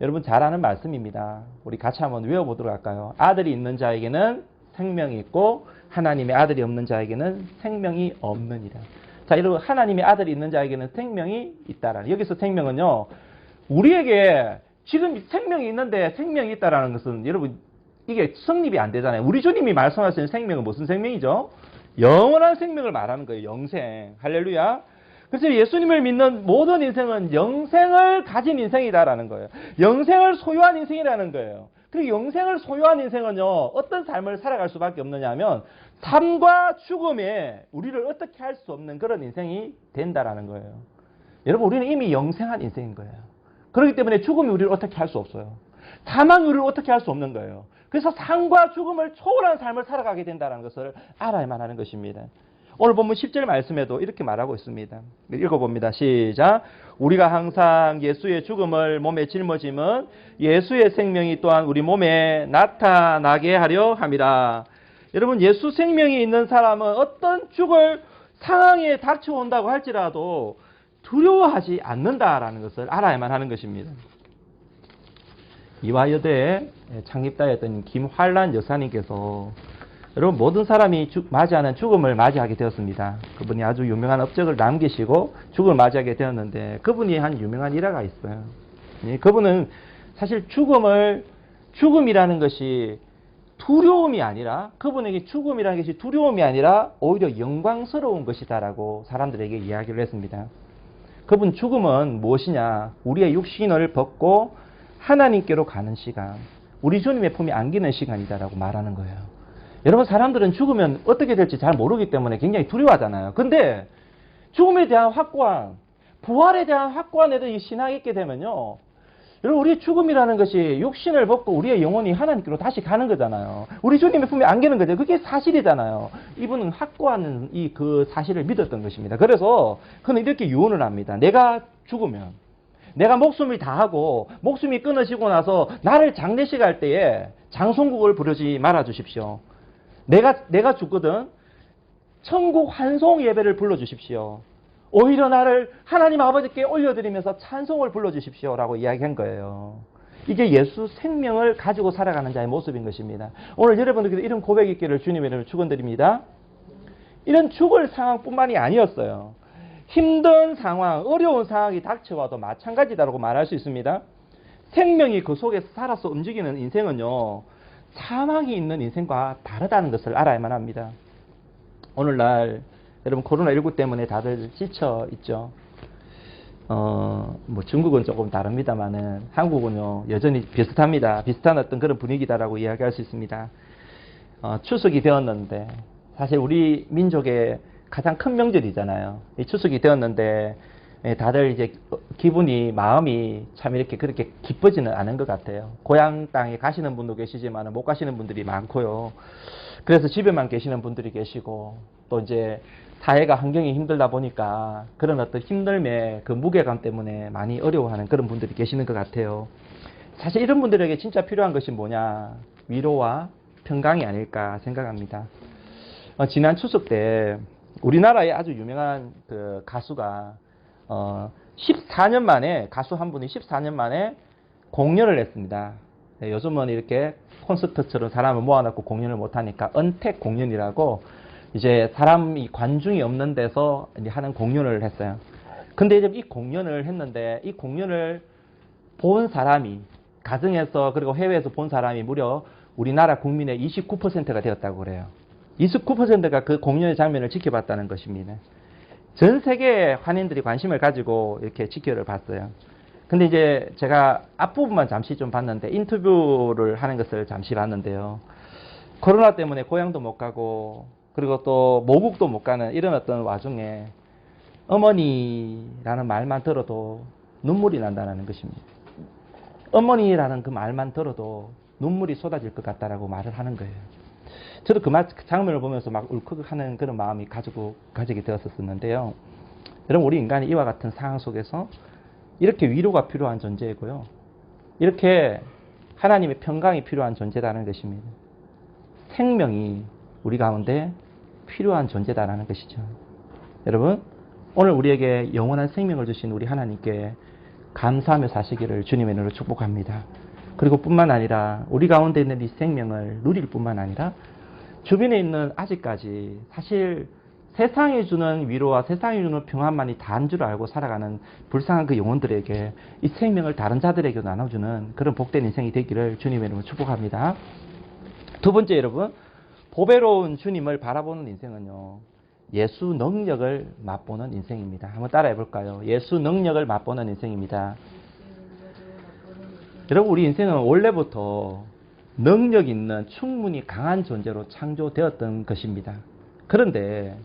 여러분 잘 아는 말씀입니다. 우리 같이 한번 외워보도록 할까요? 아들이 있는 자에게는 생명이 있고 하나님의 아들이 없는 자에게는 생명이 없느니라. 자, 여러분, 하나님의 아들이 있는 자에게는 생명이 있다라는, 여기서 생명은요, 우리에게 지금 생명이 있는데 생명이 있다라는 것은 여러분 이게 성립이 안 되잖아요. 우리 주님이 말씀하시는 생명은 무슨 생명이죠? 영원한 생명을 말하는 거예요. 영생. 할렐루야. 그래서 예수님을 믿는 모든 인생은 영생을 가진 인생이다라는 거예요. 영생을 소유한 인생이라는 거예요. 그리고 영생을 소유한 인생은요, 어떤 삶을 살아갈 수밖에 없느냐 하면 삶과 죽음에 우리를 어떻게 할 수 없는 그런 인생이 된다라는 거예요. 여러분, 우리는 이미 영생한 인생인 거예요. 그렇기 때문에 죽음이 우리를 어떻게 할 수 없어요. 사망이 우리를 어떻게 할 수 없는 거예요. 그래서 삶과 죽음을 초월한 삶을 살아가게 된다는 것을 알아야만 하는 것입니다. 오늘 본문 10절 말씀에도 이렇게 말하고 있습니다. 읽어봅니다. 시작. 우리가 항상 예수의 죽음을 몸에 짊어짐은 예수의 생명이 또한 우리 몸에 나타나게 하려 함이라. 여러분, 예수 생명이 있는 사람은 어떤 죽을 상황에 닥쳐온다고 할지라도 두려워하지 않는다라는 것을 알아야만 하는 것입니다. 이화여대에 창립자였던 김환란 여사님께서 여러분 모든 사람이 맞이하는 죽음을 맞이하게 되었습니다. 그분이 아주 유명한 업적을 남기시고 죽음을 맞이하게 되었는데 그분이 한 유명한 일화가 있어요. 그분은 사실 죽음이라는 것이 두려움이 아니라, 그분에게 죽음이라는 것이 두려움이 아니라 오히려 영광스러운 것이다라고 사람들에게 이야기를 했습니다. 그분 죽음은 무엇이냐? 우리의 육신을 벗고 하나님께로 가는 시간, 우리 주님의 품에 안기는 시간이다라고 말하는 거예요. 여러분, 사람들은 죽으면 어떻게 될지 잘 모르기 때문에 굉장히 두려워하잖아요. 근데 죽음에 대한 확고한, 부활에 대한 확고한 애들이 신앙이 있게 되면요, 여러분, 우리의 죽음이라는 것이 육신을 벗고 우리의 영혼이 하나님께로 다시 가는 거잖아요. 우리 주님의 품에 안기는 거죠. 그게 사실이잖아요. 이분은 확고한 그 사실을 믿었던 것입니다. 그래서 그는 이렇게 유언을 합니다. 내가 죽으면, 내가 목숨을 다하고 목숨이 끊어지고 나서 나를 장례식 할 때에 장송국을 부르지 말아 주십시오. 내가 죽거든 천국 환송 예배를 불러주십시오. 오히려 나를 하나님 아버지께 올려드리면서 찬송을 불러주십시오 라고 이야기한 거예요. 이게 예수 생명을 가지고 살아가는 자의 모습인 것입니다. 오늘 여러분들께서 이런 고백이 있기를 주님의 이름으로 축원드립니다. 이런 죽을 상황뿐만이 아니었어요. 힘든 상황, 어려운 상황이 닥쳐와도 마찬가지다라고 말할 수 있습니다. 생명이 그 속에서 살아서 움직이는 인생은요, 사망이 있는 인생과 다르다는 것을 알아야만 합니다. 오늘날 여러분, 코로나19 때문에 다들 지쳐 있죠. 뭐 중국은 조금 다릅니다만은 한국은요 여전히 비슷합니다. 비슷한 어떤 그런 분위기다라고 이야기할 수 있습니다. 추석이 되었는데, 사실 우리 민족의 가장 큰 명절이잖아요. 이 추석이 되었는데 다들 이제 기분이, 마음이 참 이렇게 그렇게 기쁘지는 않은 것 같아요. 고향 땅에 가시는 분도 계시지만 못 가시는 분들이 많고요. 그래서 집에만 계시는 분들이 계시고, 또 이제 사회가 환경이 힘들다 보니까 그런 어떤 힘듦의 그 무게감 때문에 많이 어려워하는 그런 분들이 계시는 것 같아요. 사실 이런 분들에게 진짜 필요한 것이 뭐냐? 위로와 평강이 아닐까 생각합니다. 지난 추석 때 우리나라의 아주 유명한 그 가수가 14년 만에, 가수 한 분이 14년 만에 공연을 했습니다. 요즘은 이렇게 콘서트처럼 사람을 모아놓고 공연을 못하니까 은택 공연이라고 이제 사람이, 관중이 없는 데서 이제 하는 공연을 했어요. 근데 이제 이 공연을 했는데, 이 공연을 본 사람이, 가정에서 그리고 해외에서 본 사람이 무려 우리나라 국민의 29%가 되었다고 그래요. 29%가 그 공연의 장면을 지켜봤다는 것입니다. 전 세계 환인들이 관심을 가지고 이렇게 지켜를 봤어요. 근데 이제 제가 앞부분만 잠시 좀 봤는데, 인터뷰를 하는 것을 잠시 봤는데요. 코로나 때문에 고향도 못 가고, 그리고 또 모국도 못 가는 이런 어떤 와중에 어머니라는 말만 들어도 눈물이 난다는 것입니다. 어머니라는 그 말만 들어도 눈물이 쏟아질 것 같다라고 말을 하는 거예요. 저도 그 장면을 보면서 막 울컥하는 그런 마음이 가지게 되었었는데요. 여러분, 우리 인간이 이와 같은 상황 속에서 이렇게 위로가 필요한 존재이고요, 이렇게 하나님의 평강이 필요한 존재라는 것입니다. 생명이 우리 가운데 필요한 존재다라는 것이죠. 여러분, 오늘 우리에게 영원한 생명을 주신 우리 하나님께 감사하며 사시기를 주님의 이름으로 축복합니다. 그리고 뿐만 아니라 우리 가운데 있는 이 생명을 누릴 뿐만 아니라 주변에 있는, 아직까지 사실 세상이 주는 위로와 세상이 주는 평안만이 다인 줄 알고 살아가는 불쌍한 그 영혼들에게 이 생명을 다른 자들에게 나눠주는 그런 복된 인생이 되기를 주님의 이름으로 축복합니다. 두 번째, 여러분, 보배로운 주님을 바라보는 인생은요, 예수 능력을 맛보는 인생입니다. 한번 따라해 볼까요? 예수 능력을 맛보는 인생입니다. 여러분, 우리 인생은 원래부터 능력 있는, 충분히 강한 존재로 창조되었던 것입니다. 그런데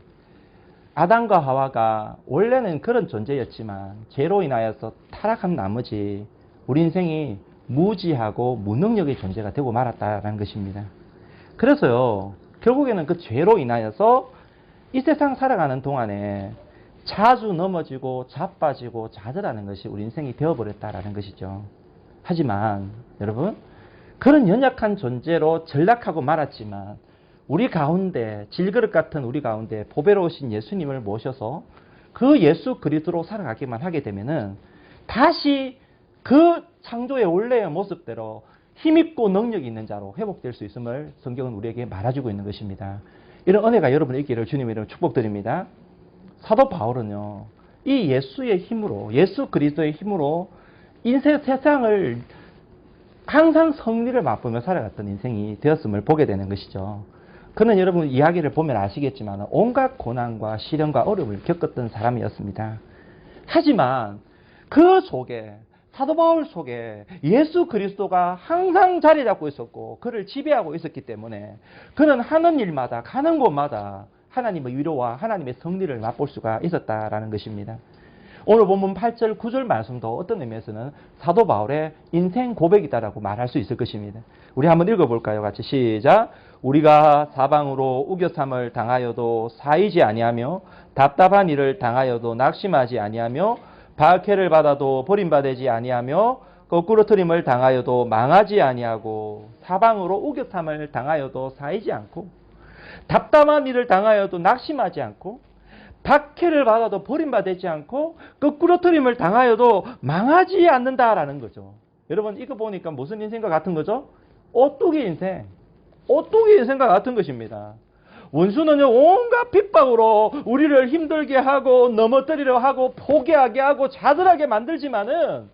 아담과 하와가 원래는 그런 존재였지만 죄로 인하여서 타락한 나머지 우리 인생이 무지하고 무능력의 존재가 되고 말았다는 것입니다. 그래서요, 결국에는 그 죄로 인하여서 이 세상 살아가는 동안에 자주 넘어지고 자빠지고 좌절하는 것이 우리 인생이 되어버렸다라는 것이죠. 하지만 여러분, 그런 연약한 존재로 전락하고 말았지만 우리 가운데, 질그릇 같은 우리 가운데 보배로우신 예수님을 모셔서 그 예수 그리스도로 살아가기만 하게 되면은 다시 그 창조의 원래의 모습대로 힘있고 능력이 있는 자로 회복될 수 있음을 성경은 우리에게 말해주고 있는 것입니다. 이런 은혜가 여러분의 있기를 주님의 이름으로 축복드립니다. 사도 바울은요, 이 예수의 힘으로, 예수 그리스도의 힘으로 인생 세상을 항상 승리를 맛보며 살아갔던 인생이 되었음을 보게 되는 것이죠. 그는 여러분 이야기를 보면 아시겠지만 온갖 고난과 시련과 어려움을 겪었던 사람이었습니다. 하지만 그 속에 사도 바울 속에 예수 그리스도가 항상 자리 잡고 있었고 그를 지배하고 있었기 때문에 그는 하는 일마다 가는 곳마다 하나님의 위로와 하나님의 섭리를 맛볼 수가 있었다라는 것입니다. 오늘 본문 8절 9절 말씀도 어떤 의미에서는 사도 바울의 인생 고백이다라고 말할 수 있을 것입니다. 우리 한번 읽어볼까요? 같이 시작. 우리가 사방으로 우겨삼을 당하여도 사이지 아니하며 답답한 일을 당하여도 낙심하지 아니하며 박해를 받아도 버림받지 아니하며 거꾸로 트림을 당하여도 망하지 아니하고 사방으로 우겨삼을 당하여도 사이지 않고 답답한 일을 당하여도 낙심하지 않고 박해를 받아도 버림받지 않고 거꾸로 트림을 당하여도 망하지 않는다라는 거죠. 여러분 이거 보니까 무슨 인생과 같은 거죠? 오뚜기 인생. 오뚜기 인생과 같은 것입니다. 원수는요 온갖 핍박으로 우리를 힘들게 하고 넘어뜨리려 하고 포기하게 하고 좌절하게 만들지만은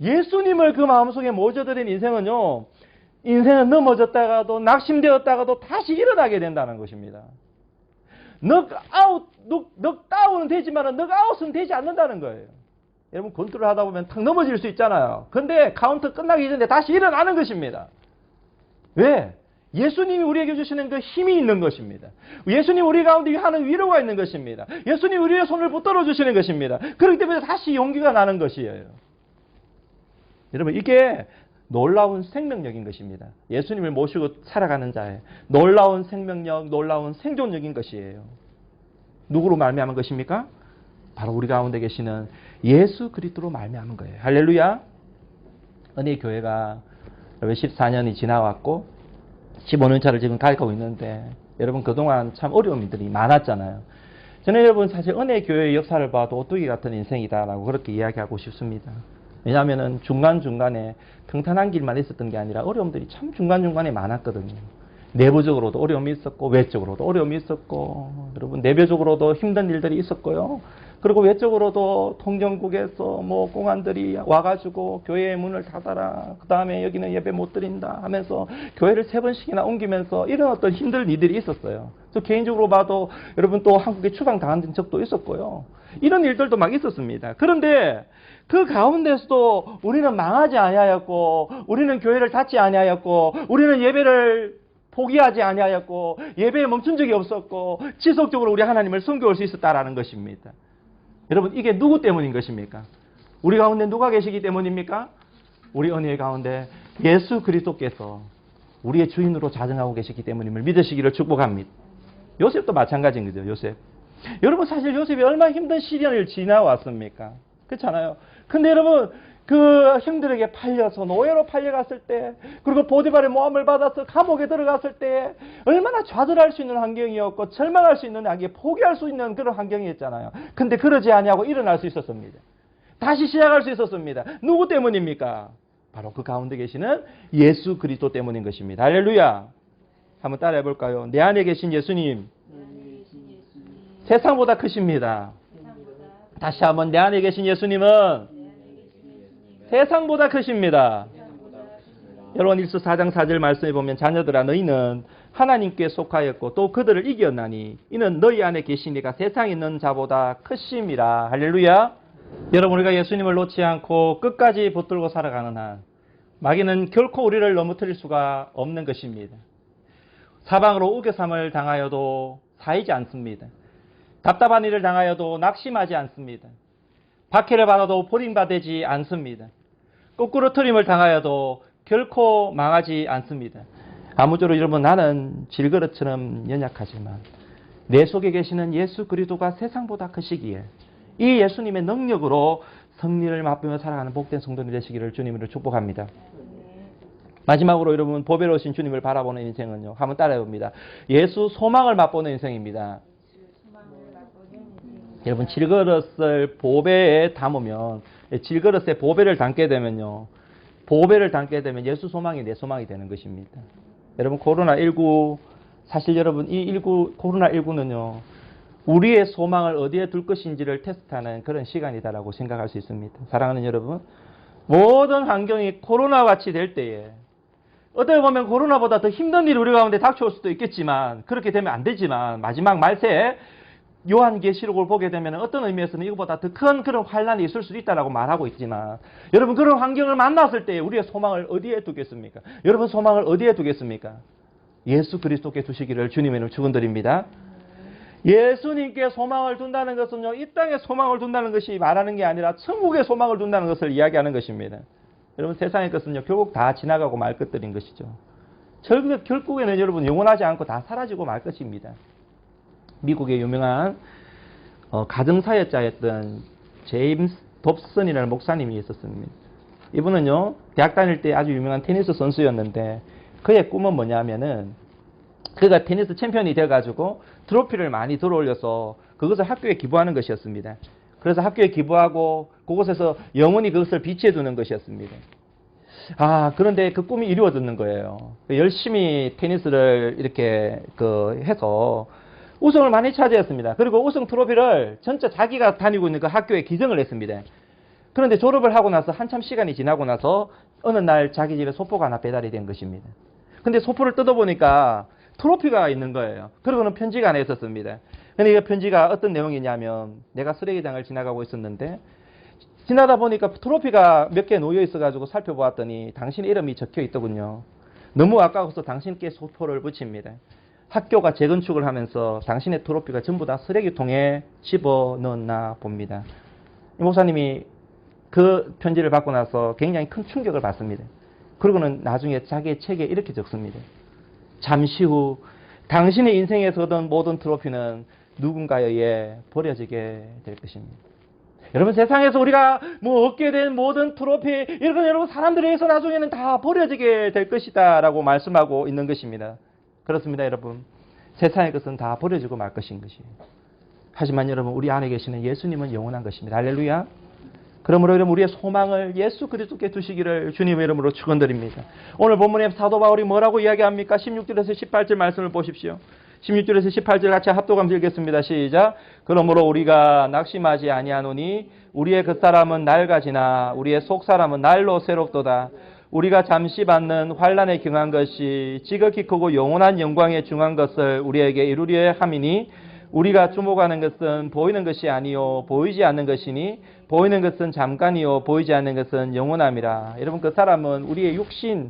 예수님을 그 마음속에 모셔드린 인생은요 인생은 넘어졌다가도 낙심되었다가도 다시 일어나게 된다는 것입니다. 넉다운은 되지만 넉아웃은 되지 않는다는 거예요. 여러분 권투를 하다 보면 탁 넘어질 수 있잖아요. 근데 카운트 끝나기 전에 다시 일어나는 것입니다. 왜? 예수님이 우리에게 주시는 그 힘이 있는 것입니다. 예수님 우리 가운데 하는 위로가 있는 것입니다. 예수님 우리의 손을 붙들어 주시는 것입니다. 그렇기 때문에 다시 용기가 나는 것이에요. 여러분 이게 놀라운 생명력인 것입니다. 예수님을 모시고 살아가는 자의 놀라운 생명력, 놀라운 생존력인 것이에요. 누구로 말미암은 것입니까? 바로 우리 가운데 계시는 예수 그리스도로 말미암은 거예요. 할렐루야. 은혜교회가 14년이 지나왔고 15년 차를 지금 가고 있는데 여러분 그동안 참 어려움들이 많았잖아요. 저는 여러분 사실 은혜교회의 역사를 봐도 오뚜기 같은 인생이다라고 그렇게 이야기하고 싶습니다. 왜냐하면 중간중간에 평탄한 길만 있었던 게 아니라 어려움들이 참 중간중간에 많았거든요. 내부적으로도 어려움이 있었고 외적으로도 어려움이 있었고 여러분 내부적으로도 힘든 일들이 있었고요. 그리고 외적으로도 통정국에서 뭐 공안들이 와가지고 교회의 문을 닫아라. 그 다음에 여기는 예배 못 드린다 하면서 교회를 3번씩이나 옮기면서 이런 어떤 힘든 일들이 있었어요. 저 개인적으로 봐도 여러분 또 한국에 추방당한 적도 있었고요. 이런 일들도 막 있었습니다. 그런데 그 가운데서도 우리는 망하지 아니하였고 우리는 교회를 닫지 아니하였고 우리는 예배를 포기하지 아니하였고 예배에 멈춘 적이 없었고 지속적으로 우리 하나님을 섬겨올 수 있었다라는 것입니다. 여러분 이게 누구 때문인 것입니까? 우리 가운데 누가 계시기 때문입니까? 우리 은혜의 가운데 예수 그리스도께서 우리의 주인으로 자정하고 계시기 때문임을 믿으시기를 축복합니다. 요셉도 마찬가지인 거죠. 요셉. 여러분 사실 요셉이 얼마나 힘든 시련을 지나왔습니까? 그렇잖아요. 근데 여러분 그 형들에게 팔려서 노예로 팔려갔을 때 그리고 보디발의 모함을 받아서 감옥에 들어갔을 때 얼마나 좌절할 수 있는 환경이었고 절망할 수 있는 환경, 포기할 수 있는 그런 환경이었잖아요. 근데 그러지 아니하고 일어날 수 있었습니다. 다시 시작할 수 있었습니다. 누구 때문입니까? 바로 그 가운데 계시는 예수 그리스도 때문인 것입니다. 할렐루야. 한번 따라해 볼까요? 내 안에 계신 예수님 세상보다 크십니다. 다시 한번 내 안에 계신 예수님은 세상보다 크십니다. 여러분 1서 4장 4절 말씀에 보면 자녀들아 너희는 하나님께 속하였고 또 그들을 이겼나니 이는 너희 안에 계신 이가 세상에 있는 자보다 크심이라. 할렐루야. 여러분 우리가 예수님을 놓지 않고 끝까지 붙들고 살아가는 한 마귀는 결코 우리를 넘어뜨릴 수가 없는 것입니다. 사방으로 우겨삼을 당하여도 사이지 않습니다. 답답한 일을 당하여도 낙심하지 않습니다. 박해를 받아도 버림받지 않습니다. 거꾸로 트림을 당하여도 결코 망하지 않습니다. 아무쪼록 여러분 나는 질그릇처럼 연약하지만 내 속에 계시는 예수 그리스도가 세상보다 크시기에 이 예수님의 능력으로 승리를 맛보며 살아가는 복된 성도님 되시기를 주님으로 축복합니다. 마지막으로 여러분 보배로우신 주님을 바라보는 인생은요. 한번 따라해봅니다. 예수 소망을 맛보는 인생입니다. 여러분 질그릇을 보배에 담으면 질그릇에 보배를 담게 되면요. 보배를 담게 되면 예수 소망이 내 소망이 되는 것입니다. 여러분 코로나19 사실 여러분 이 코로나19는요. 우리의 소망을 어디에 둘 것인지를 테스트하는 그런 시간이다라고 생각할 수 있습니다. 사랑하는 여러분 모든 환경이 코로나 같이 될 때에 어떻게 보면 코로나보다 더 힘든 일이 우리 가운데 닥쳐올 수도 있겠지만 그렇게 되면 안 되지만 마지막 말세에 요한계시록을 보게 되면 어떤 의미에서는 이것보다 더 큰 그런 환란이 있을 수도 있다라고 말하고 있지만 여러분 그런 환경을 만났을 때 우리의 소망을 어디에 두겠습니까? 여러분 소망을 어디에 두겠습니까? 예수 그리스도께 두시기를 주님의 이름으로 축원드립니다. 예수님께 소망을 둔다는 것은요, 이 땅에 소망을 둔다는 것이 말하는 게 아니라 천국에 소망을 둔다는 것을 이야기하는 것입니다. 여러분 세상의 것은요 결국 다 지나가고 말 것들인 것이죠. 결국에는 여러분 영원하지 않고 다 사라지고 말 것입니다. 미국의 유명한 가정사역자였던 제임스 dobson이라는 목사님이 있었습니다. 이분은요 대학 다닐 때 아주 유명한 테니스 선수였는데 그의 꿈은 뭐냐면은 그가 테니스 챔피언이 되어가지고 트로피를 많이 들어올려서 그것을 학교에 기부하는 것이었습니다. 그래서 학교에 기부하고 그곳에서 영원히 그것을 비치해 두는 것이었습니다. 그런데 그 꿈이 이루어졌는 거예요. 열심히 테니스를 이렇게 해서 우승을 많이 차지했습니다. 그리고 우승 트로피를 전체 자기가 다니고 있는 그 학교에 기증을 했습니다. 그런데 졸업을 하고 나서 한참 시간이 지나고 나서 어느 날 자기 집에 소포가 하나 배달이 된 것입니다. 근데 소포를 뜯어보니까 트로피가 있는 거예요. 그리고는 편지가 하나 있었습니다. 근데 이 편지가 어떤 내용이냐면 내가 쓰레기장을 지나가고 있었는데 지나다 보니까 트로피가 몇 개 놓여 있어가지고 살펴보았더니 당신의 이름이 적혀 있더군요. 너무 아까워서 당신께 소포를 붙입니다. 학교가 재건축을 하면서 당신의 트로피가 전부 다 쓰레기통에 집어넣었나 봅니다. 이 목사님이 그 편지를 받고 나서 굉장히 큰 충격을 받습니다. 그리고는 나중에 자기의 책에 이렇게 적습니다. 잠시 후 당신의 인생에서 얻은 모든 트로피는 누군가에 의해 버려지게 될 것입니다. 여러분 세상에서 우리가 얻게 된 모든 트로피 이런 건 여러분 사람들에 의해서 나중에는 다 버려지게 될 것이다 라고 말씀하고 있는 것입니다. 그렇습니다 여러분. 세상의 것은 다 버려지고 말 것인 것이에요. 하지만 여러분 우리 안에 계시는 예수님은 영원한 것입니다. 할렐루야. 그러므로 여러분 우리의 소망을 예수 그리스도께 두시기를 주님의 이름으로 축원드립니다. 오늘 본문에 사도 바울이 뭐라고 이야기합니까? 16절에서 18절 말씀을 보십시오. 16절에서 18절 같이 합독하면서 읽겠습니다. 시작. 그러므로 우리가 낙심하지 아니하노니 우리의 겉사람은 낡아지나 우리의 속사람은 날로 새롭도다. 우리가 잠시 받는 환난에 경한 것이 지극히 크고 영원한 영광에 중한 것을 우리에게 이루려 함이니 우리가 주목하는 것은 보이는 것이 아니요 보이지 않는 것이니 보이는 것은 잠깐이요 보이지 않는 것은 영원함이라. 여러분 그 사람은 우리의 육체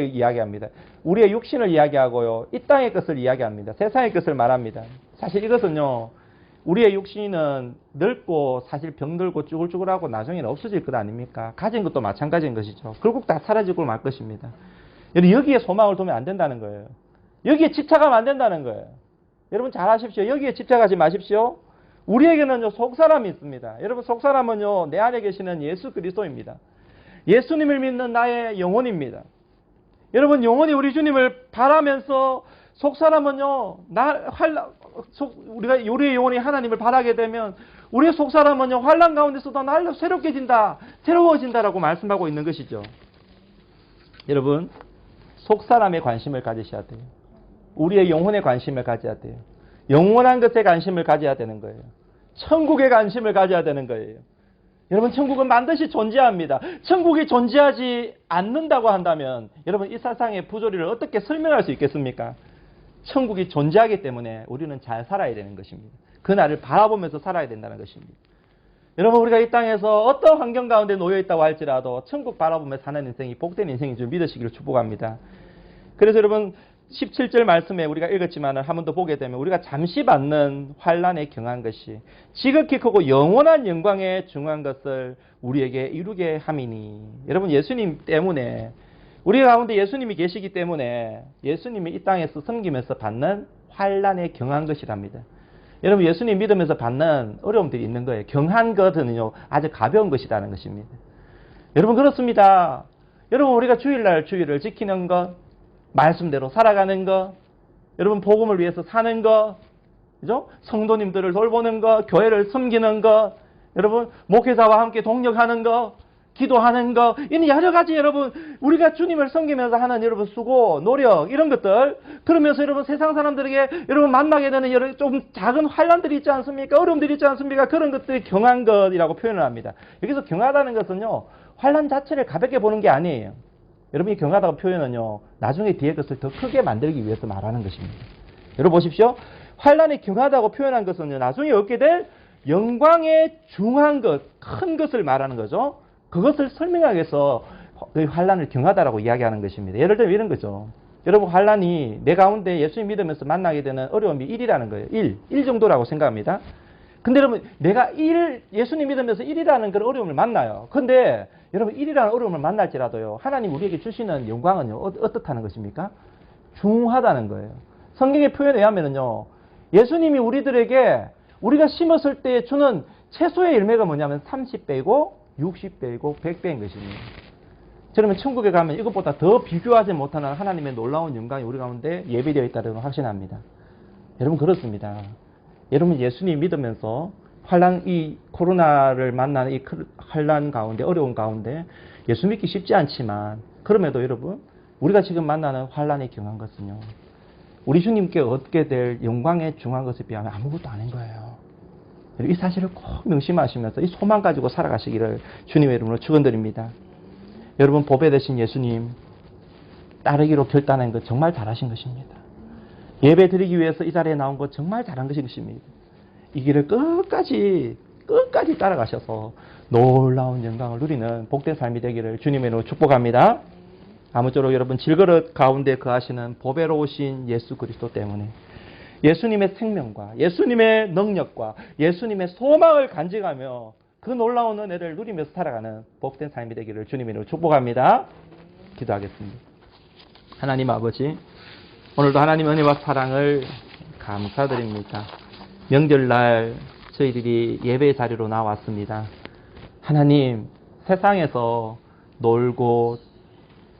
이야기합니다. 우리의 육신을 이야기하고요. 이 땅의 것을 이야기합니다. 세상의 것을 말합니다. 사실 이것은요. 우리의 육신은 늙고 사실 병들고 쭈글쭈글하고 나중에는 없어질 것 아닙니까? 가진 것도 마찬가지인 것이죠. 결국 다 사라지고 말 것입니다. 여기에 소망을 두면 안 된다는 거예요. 여기에 집착하면 안 된다는 거예요. 여러분 잘 아십시오. 여기에 집착하지 마십시오. 우리에게는요 속사람이 있습니다. 여러분 속사람은요 내 안에 계시는 예수 그리스도입니다. 예수님을 믿는 나의 영혼입니다. 여러분 영혼이 우리 주님을 바라면서 속사람은요 우리의 영혼이 하나님을 바라게 되면 우리의 속사람은요 환난 가운데서도 날로 새로워진다라고 말씀하고 있는 것이죠. 여러분 속사람에 관심을 가지셔야 돼요. 우리의 영혼에 관심을 가져야 돼요. 영원한 것에 관심을 가져야 되는 거예요. 천국에 관심을 가져야 되는 거예요. 여러분 천국은 반드시 존재합니다. 천국이 존재하지 않는다고 한다면 여러분 이 세상의 부조리를 어떻게 설명할 수 있겠습니까? 천국이 존재하기 때문에 우리는 잘 살아야 되는 것입니다. 그날을 바라보면서 살아야 된다는 것입니다. 여러분 우리가 이 땅에서 어떤 환경 가운데 놓여 있다고 할지라도 천국 바라보며 사는 인생이 복된 인생인 줄 믿으시기를 축복합니다. 그래서 여러분 17절 말씀에 우리가 읽었지만 한 번 더 보게 되면 우리가 잠시 받는 환난에 경한 것이 지극히 크고 영원한 영광에 중한 것을 우리에게 이루게 함이니. 여러분 예수님 때문에 우리 가운데 예수님이 계시기 때문에 예수님이 이 땅에서 섬기면서 받는 환난에 경한 것이랍니다. 여러분 예수님 믿으면서 받는 어려움들이 있는 거예요. 경한 것은요 아주 가벼운 것이라는 것입니다. 여러분 그렇습니다. 여러분 우리가 주일을 지키는 것, 말씀대로 살아가는 것, 여러분 복음을 위해서 사는 것, 그죠? 성도님들을 돌보는 것, 교회를 섬기는 것, 여러분 목회자와 함께 동력하는 것, 기도하는 것, 이런 여러 가지 여러분 우리가 주님을 섬기면서 하는 여러분 수고, 노력 이런 것들 그러면서 여러분 세상 사람들에게 여러분 만나게 되는 여러 좀 작은 환난들이 있지 않습니까? 어려움들이 있지 않습니까? 그런 것들이 경한 것이라고 표현을 합니다. 여기서 경하다는 것은요 환난 자체를 가볍게 보는 게 아니에요. 여러분이 경하다고 표현은요 나중에 뒤에 것을 더 크게 만들기 위해서 말하는 것입니다. 여러분 보십시오. 환란이 경하다고 표현한 것은요, 나중에 얻게 될 영광에 중한 것, 큰 것을 말하는 거죠. 그것을 설명하기 위해서 환란을 경하다라고 이야기하는 것입니다. 예를 들면 이런 거죠. 여러분, 환란이 내 가운데 예수님 믿으면서 만나게 되는 어려움이 1이라는 거예요. 1 정도라고 생각합니다. 근데 여러분, 내가 예수님 믿으면서 1이라는 그런 어려움을 만나요. 근데 여러분, 1이라는 어려움을 만날지라도요, 하나님 우리에게 주시는 영광은요, 어떻다는 것입니까? 중하다는 거예요. 성경의 표현에 의하면요, 예수님이 우리들에게 우리가 심었을 때 주는 채소의 열매가 뭐냐면 30배이고 60배이고 100배인 것입니다. 그러면 천국에 가면 이것보다 더 비교하지 못하는 하나님의 놀라운 영광이 우리 가운데 예비되어 있다는 걸 확신합니다. 여러분, 그렇습니다. 여러분, 예수님 믿으면서 이 코로나를 만나는 이 환란 가운데, 어려운 가운데 예수 믿기 쉽지 않지만, 그럼에도 여러분, 우리가 지금 만나는 환란에 경한 것은요, 우리 주님께 얻게 될 영광에 중한 것에 비하면 아무것도 아닌 거예요. 이 사실을 꼭 명심하시면서 이 소망 가지고 살아가시기를 주님의 이름으로 축원드립니다. 여러분, 보배 되신 예수님 따르기로 결단한 것 정말 잘하신 것입니다. 예배 드리기 위해서 이 자리에 나온 것 정말 잘한 것입니다. 이 길을 끝까지 따라가셔서 놀라운 영광을 누리는 복된 삶이 되기를 주님의 이름으로 축복합니다. 아무쪼록 여러분, 질그릇 가운데 거하시는 보배로우신 예수 그리스도 때문에 예수님의 생명과 예수님의 능력과 예수님의 소망을 간직하며 그 놀라운 은혜를 누리면서 살아가는 복된 삶이 되기를 주님의 이름으로 축복합니다. 기도하겠습니다. 하나님 아버지, 오늘도 하나님의 은혜와 사랑을 감사드립니다. 명절날 저희들이 예배 자리로 나왔습니다. 하나님, 세상에서 놀고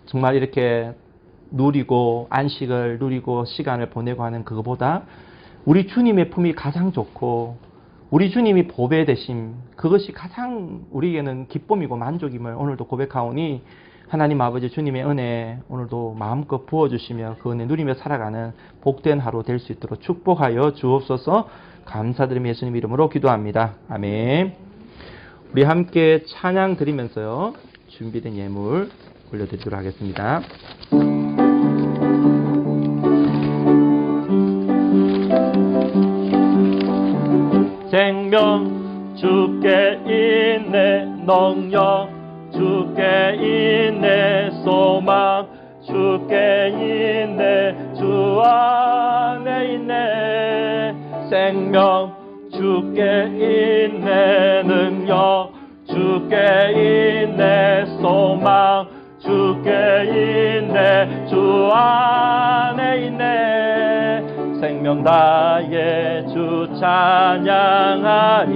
정말 이렇게 누리고 안식을 누리고 시간을 보내고 하는 그거보다 우리 주님의 품이 가장 좋고 우리 주님이 보배 되심, 그것이 가장 우리에게는 기쁨이고 만족임을 오늘도 고백하오니 하나님 아버지 주님의 은혜 오늘도 마음껏 부어주시며 그 은혜 누리며 살아가는 복된 하루 될 수 있도록 축복하여 주옵소서. 감사드리며 예수님 이름으로 기도합니다. 아멘. 우리 함께 찬양 드리면서요, 준비된 예물 올려드리도록 하겠습니다. 생명 주께 있네, 능력 주께 있네, 소망 주께 있네, 주 안에 있네. 생명 주께 있네, 능력 주께 있네, 소망 주께 있네, 주 안에 있네. 생명 다해 주 찬양하리,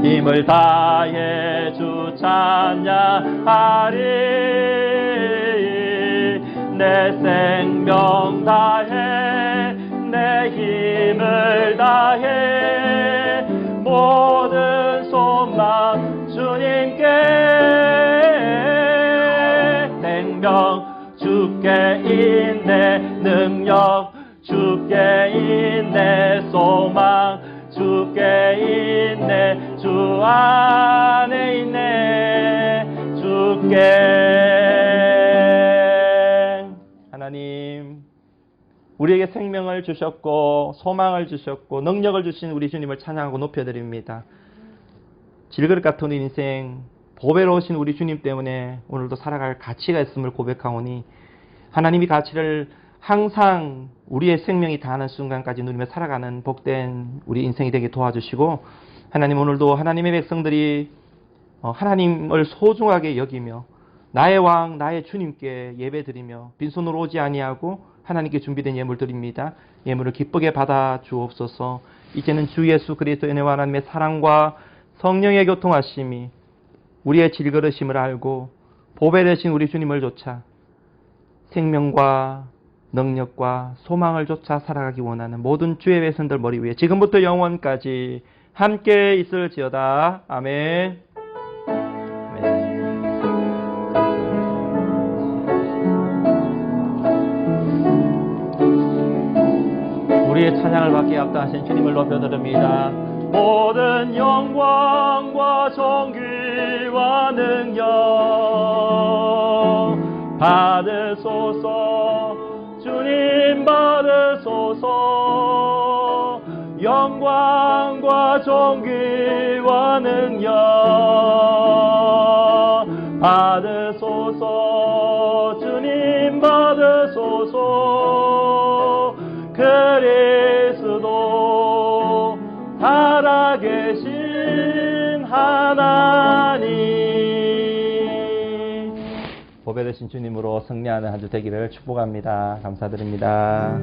힘을 다해 주 찬양하리. 내 생명 다해 내 힘을 다해 모든 소망 주님께. 생명 주께 있네, 능력 주께 있네, 소망 주께 있네, 주 안에 있네. 주께. 하나님, 우리에게 생명을 주셨고 소망을 주셨고 능력을 주신 우리 주님을 찬양하고 높여드립니다. 질그릇 같은 인생, 보배로우신 우리 주님 때문에 오늘도 살아갈 가치가 있음을 고백하오니 하나님이 가치를 항상 우리의 생명이 다하는 순간까지 누리며 살아가는 복된 우리 인생이 되게 도와주시고, 하나님 오늘도 하나님의 백성들이 하나님을 소중하게 여기며 나의 왕 나의 주님께 예배드리며 빈손으로 오지 아니하고 하나님께 준비된 예물 드립니다. 예물을 기쁘게 받아 주옵소서. 이제는 주 예수 그리스도의 은혜와 하나님의 사랑과 성령의 교통하심이 우리의 질그릇임을 알고 보배 되신 우리 주님을 좇아 생명과 능력과 소망을 좇아 살아가기 원하는 모든 주의 백성들 머리 위에 지금부터 영원까지 함께 있을지어다. 아멘. 우리의 찬양을 받기에 합당하신 주님을 높여드립니다. 모든 영광과 존귀와 능력 받으소서. 주님 받으소서. 주소서. 영광과 존귀와 능력 받으소서. 주님 받으소서. 그리스도 살아계신 하나님, 보배되신 주님으로 승리하는 한 주 되기를 축복합니다. 감사드립니다.